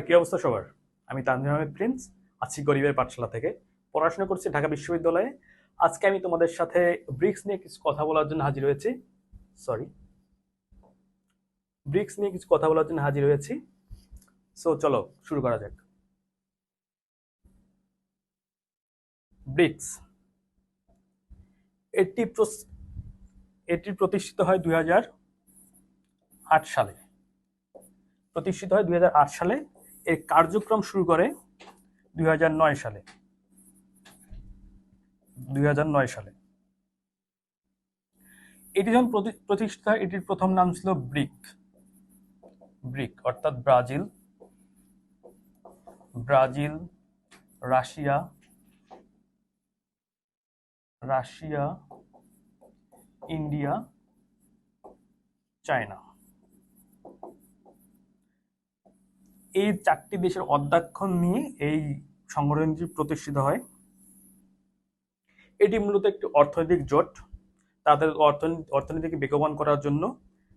কি অবস্থা সবার? আমি তানভীর আহমেদ প্রিন্স, আছি গরিবের পাঠশালা থেকে। পড়াশোনা করছি ঢাকা বিশ্ববিদ্যালয়ে। আজকে আমি তোমাদের সাথে ব্রিক্স নিয়ে কিছু কথা বলার জন্য হাজির হয়েছি। সরি, ব্রিক্স নিয়ে কিছু কথা বলার জন্য হাজির হয়েছি। সো চলো শুরু করা যাক। ব্রিক্স এটি এটি প্রতিষ্ঠিত হয় 2008 সালে। এর কার্যক্রম শুরু করে 2009 সালে। 2009 সালে এটি যখন প্রতিষ্ঠিত হয়, এটির প্রথম নাম ছিল ব্রিক। অর্থাৎ ব্রাজিল, রাশিয়া, ইন্ডিয়া, চায়না, এই চারটি দেশের অধ্যক্ষণ নিয়ে এই সংগঠনটি প্রতিষ্ঠিত হয়। এটি মূলত একটি অর্থনৈতিক জোট। তাদের অর্থনীতিকে বেগবান করার জন্য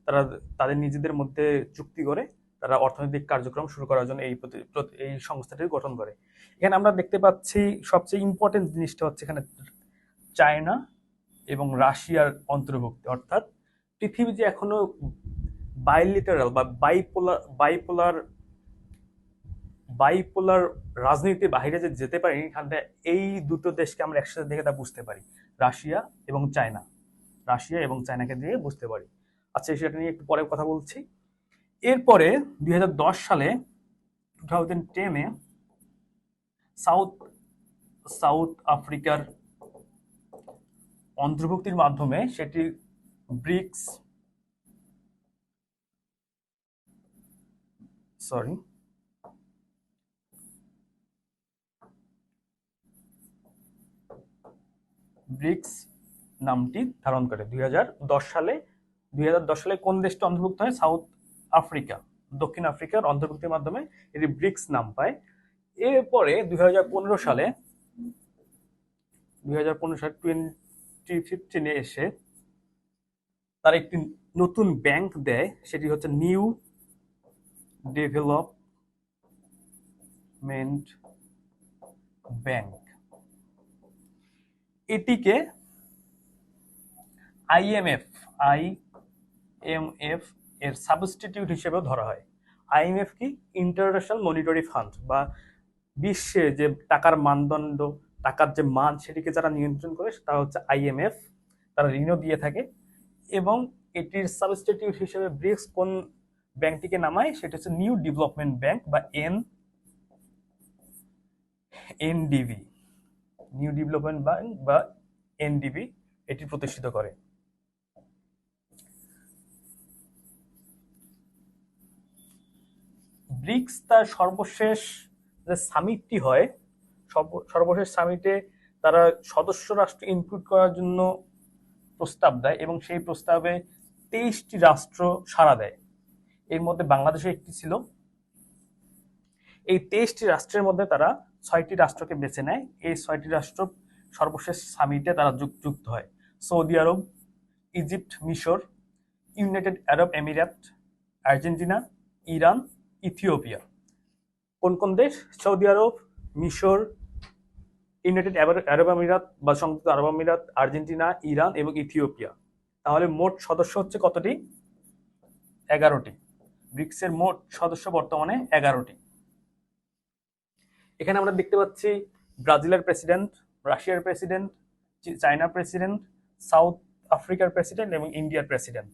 তারা তাদের নিজেদের মধ্যে চুক্তি করে তারা অর্থনৈতিক কার্যক্রম শুরু করার জন্য এই সংস্থাটি গঠন করে। এখানে আমরা দেখতে পাচ্ছি সবচেয়ে ইম্পর্টেন্ট জিনিসটা হচ্ছে এখানে চায়না এবং রাশিয়ার অন্তর্ভুক্তি। অর্থাৎ পৃথিবী যে এখনো বাইলিটারাল বা বাইপোলার রাজনীতির বাইরে যে যেতে পারি, এখানে এই দুটো দেশকে আমরা একসাথে দেখে তা বুঝতে পারি। রাশিয়া এবং চায়নাকে দিয়ে বুঝতে পারি। আচ্ছা, সেটা নিয়ে একটু পরে কথা বলছি। এরপরে 2010 সালে 2010-এ সাউথ আফ্রিকার অন্তর্ভুক্তির মাধ্যমে সেটি ব্রিক্স সরি ব্রিক্স নামটি ধারণ করে 2010 সালে। 2010 সালে কোন দেশটি অন্তর্ভুক্ত হয়? সাউথ আফ্রিকা, দক্ষিণ আফ্রিকার অন্তর্ভুক্তির মাধ্যমে এটি ব্রিক্স নাম পায়। এরপরে 2015 সালে 2015 এসে তারা একটি নতুন ব্যাংক দেয়, সেটি হচ্ছে নিউ ডেভেলপমেন্ট ব্যাংক। এটিকে আইএমএফ এর সাবস্টিটিউট হিসেবেও ধরা হয়। আইএমএফ কি? ইন্টারন্যাশনাল মনিটারি ফান্ড, বা বিশ্বে যে টাকার মানদণ্ড, টাকার যে মান, সেটিকে যারা নিয়ন্ত্রণ করে তারা হচ্ছে আইএমএফ। তারা ঋণও দিয়ে থাকে। এবং এটির সাবস্টিটিউট হিসেবে ব্রিক্স কোন ব্যাংকটিকে নামায়? সেটা হচ্ছে নিউ ডেভেলপমেন্ট ব্যাংক বা এনডিবি। নিউ ডেভেলপমেন্ট ব্যাংক বা এনডিবি এটি প্রতিষ্ঠিত করে। ব্রিক্স তার সর্বশেষ যে সামিটটি হয়, সর্বশেষ সামিটে তারা সদস্য রাষ্ট্র ইনক্লুড করার জন্য প্রস্তাব দেয় এবং সেই প্রস্তাবে 23টি রাষ্ট্র সাড়া দেয়। এর মধ্যে বাংলাদেশও একটি ছিল। এই 23টি রাষ্ট্রের মধ্যে তারা 6টি রাষ্ট্রকে বেছে নেয়। এই 6টি রাষ্ট্র সর্বশেষ সামিটে তারা যুক্ত হয়: সৌদি আরব, ইজিপ্ট, মিশর, ইউনাইটেড আরব এমিরাত, আর্জেন্টিনা, ইরান, ইথিওপিয়া। কোন কোন দেশ? সৌদি আরব, মিশর, ইউনাইটেড আরব আমিরাত বা সংযুক্ত আরব আমিরাত, আর্জেন্টিনা, ইরান এবং ইথিওপিয়া। তাহলে মোট সদস্য হচ্ছে কতটি? 11টি। ব্রিক্সের মোট সদস্য বর্তমানে 11টি। এখানে আমরা দেখতে পাচ্ছি ব্রাজিলের প্রেসিডেন্ট, রাশিয়ার প্রেসিডেন্ট, চায়নার প্রেসিডেন্ট, সাউথ আফ্রিকার প্রেসিডেন্ট এবং ইন্ডিয়ার প্রেসিডেন্ট।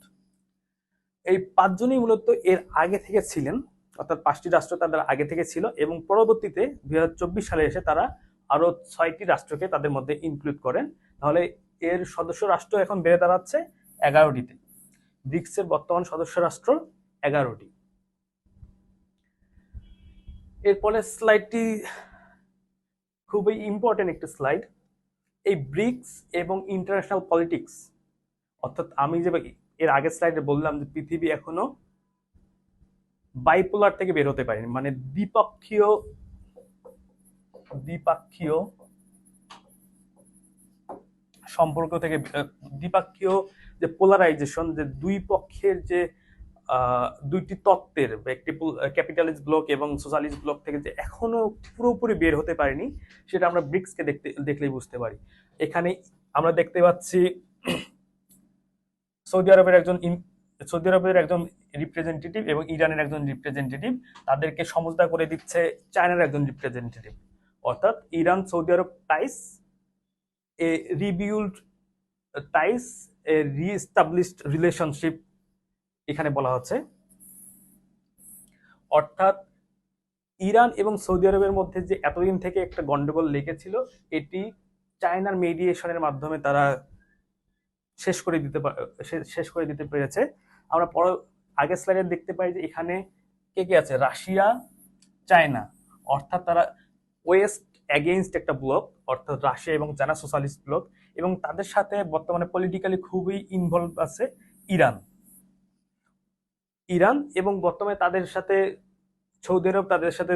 এই 5জনই মূলত এর আগে থেকে ছিলেন, অর্থাৎ 5টি রাষ্ট্র তাদের আগে থেকে ছিল এবং পরবর্তীতে 2024 সালে এসে তারা আরো 6টি রাষ্ট্রকে তাদের মধ্যে ইনক্লুড করেন। তাহলে এর সদস্য রাষ্ট্র এখন বেড়ে দাঁড়াচ্ছে 11টিতে। ব্রিক্সের বর্তমান সদস্য রাষ্ট্র 11টি। এরপরে স্লাইডটি খুবই ইম্পর্টেন্ট একটি স্লাইড। এই ব্রিক্স এবং ইন্টারন্যাশনাল পলিটিক্স, অর্থাৎ আমি যে এর আগের স্লাইডে বললাম যে পৃথিবী এখনো বাইপোলার থেকে বের হতে পারেনি, মানে দ্বিপক্ষীয় সম্পর্ক থেকে, দ্বিপক্ষীয় যে পোলারাইজেশন, যে দুই পক্ষের যে দুইটি তত্ত্বের, একটি ক্যাপিটালিস্ট ব্লক এবং সোশ্যালিস্ট ব্লক থেকে যে এখনো পুরোপুরি বের হতে পারেনি, সেটা আমরা ব্রিক্সকে দেখলেই বুঝতে পারি। এখানে আমরা দেখতে পাচ্ছি সৌদি আরবের একজন রিপ্রেজেন্টেটিভ এবং ইরানের একজন রিপ্রেজেন্টেটিভ, তাদেরকে সমঝোতা করে দিচ্ছে চায়নার একজন রিপ্রেজেন্টেটিভ। অর্থাৎ ইরান সৌদি আরব টাইস এ রিবিউল্ড টাইস এ রিএস্টাবলিশড রিলেশনশিপ এখানে বলা হচ্ছে। অর্থাৎ ইরান এবং সৌদি আরবের মধ্যে যে এতদিন থেকে একটা গন্ডগোল লেগেছিল, এটি চায়নার মেডিয়েশনের মাধ্যমে তারা শেষ করে দিতে পেরেছে। আমরা আগের স্লাইডে দেখতে পাই যে এখানে কে কে আছে, রাশিয়া, চায়না, অর্থাৎ তারা ওয়েস্ট এগেইনস্ট একটা ব্লক, অর্থাৎ রাশিয়া এবং চায়না সোশ্যালিস্ট ব্লক, এবং তাদের সাথে বর্তমানে পলিটিক্যালি খুবই ইনভলভ আছে ইরান এবং বর্তমানে তাদের সাথে সৌদি আরব তাদের সাথে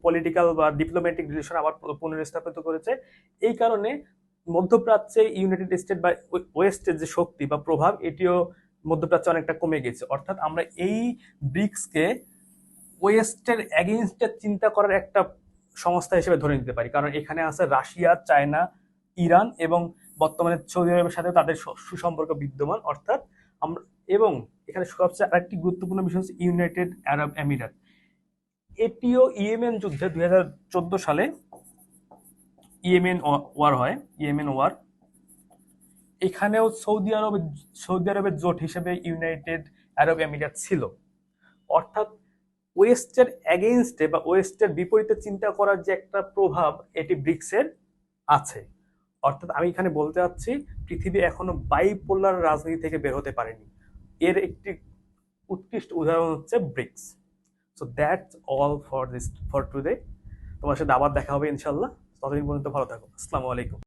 পলিটিক্যাল বা ডিপ্লোম্যাটিক রিলেশন আবার পুনর্স্থাপিত করেছে। এই কারণে মধ্যপ্রাচ্যে ইউনাইটেড স্টেট বা ওয়েস্টের যে শক্তি বা প্রভাব, এটিও মধ্যপ্রাচ্যে অনেকটা কমে গেছে। অর্থাৎ আমরা এই ব্রিক্সকে ওয়েস্টের এগেইনস্টে চিন্তা করার একটা সংস্থা হিসেবে ধরে নিতে পারি, কারণ এখানে আছে রাশিয়া, চায়না, ইরান এবং বর্তমানে সৌদি আরবের সাথে তাদের সুসম্পর্ক বিদ্যমান। অর্থাৎ আমরা, এবং এখানে সবচেয়ে আরেকটি গুরুত্বপূর্ণ বিষয় হচ্ছে ইউনাইটেড আরব এমিরেট। এটিও ইয়েমেন যুদ্ধে 2014 সালে ইয়েমেন ওয়ার, এখানেও সৌদি আরবের জোট হিসেবে ইউনাইটেড আরব এমিরেট ছিল। অর্থাৎ ওয়েস্টের এগেইনস্টে বা ওয়েস্টের বিপরীতে চিন্তা করার যে একটা প্রভাব, এটি ব্রিক্সের আছে। অর্থাৎ আমি এখানে বলতে চাচ্ছি, পৃথিবী এখনো বাইপোলার রাজনীতি থেকে বের হতে পারেনি। এর একটি উৎকৃষ্ট উদাহরণ হচ্ছে BRICS. So that's all for today. তোমার সাথে আবার দেখা হবে ইনশাল্লাহ। ততদিন পর্যন্ত ভালো থাকো। আসসালামু আলাইকুম।